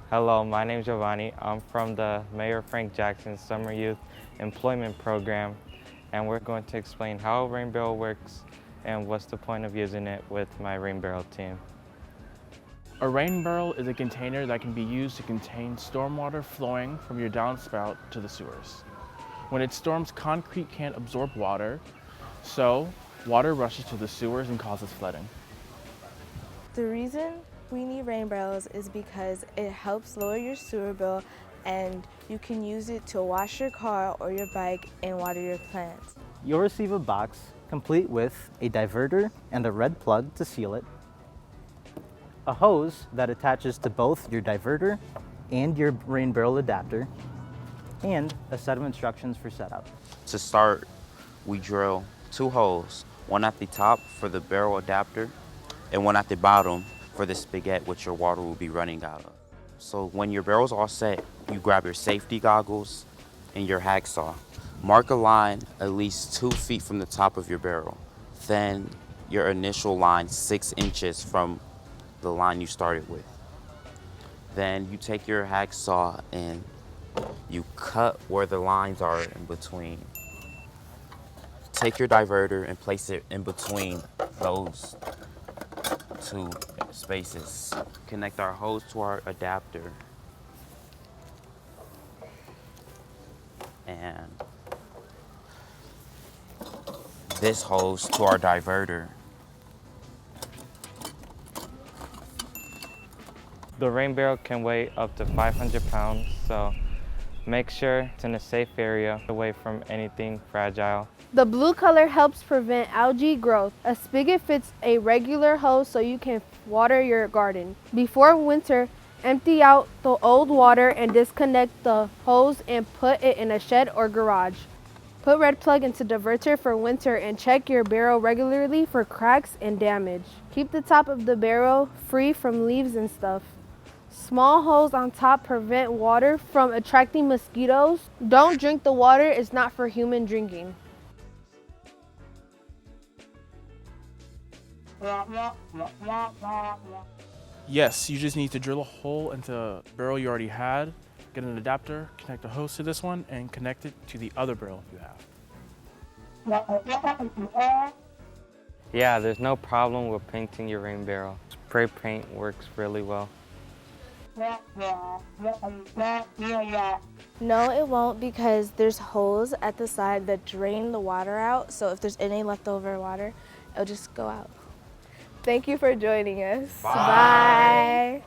Hello, my name is Giovanni. I'm from the Mayor Frank Jackson Summer Youth Employment Program, and we're going to explain how a rain barrel works and what's the point of using it with my rain barrel team. A rain barrel is a container that can be used to contain stormwater flowing from your downspout to the sewers. When it storms, concrete can't absorb water, so water rushes to the sewers and causes flooding. The reason we need rain barrels is because it helps lower your sewer bill and you can use it to wash your car or your bike and water your plants. You'll receive a box complete with a diverter and a red plug to seal it, a hose that attaches to both your diverter and your rain barrel adapter, and a set of instructions for setup. To start, we drill 2 holes, one at the top for the barrel adapter and one at the bottom for the spigot which your water will be running out of. So when your barrel's all set, you grab your safety goggles and your hacksaw. Mark a line at least 2 feet from the top of your barrel. Then your initial line 6 inches from the line you started with. Then you take your hacksaw and you cut where the lines are in between. Take your diverter and place it in between those 2 spaces. Connect our hose to our adapter and this hose to our diverter. The rain barrel can weigh up to 500 pounds, so make sure it's in a safe area away from anything fragile. The blue color helps prevent algae growth. A spigot fits a regular hose so you can water your garden. Before winter, empty out the old water and disconnect the hose and put it in a shed or garage. Put red plug into diverter for winter and check your barrel regularly for cracks and damage. Keep the top of the barrel free from leaves and stuff. Small holes on top prevent water from attracting mosquitoes. Don't drink the water, it's not for human drinking. Yes, you just need to drill a hole into the barrel you already had, get an adapter, connect a hose to this one, and connect it to the other barrel you have. Yeah, there's no problem with painting your rain barrel. Spray paint works really well. No, it won't because there's holes at the side that drain the water out, so if there's any leftover water, it'll just go out. Thank you for joining us. Bye. Bye.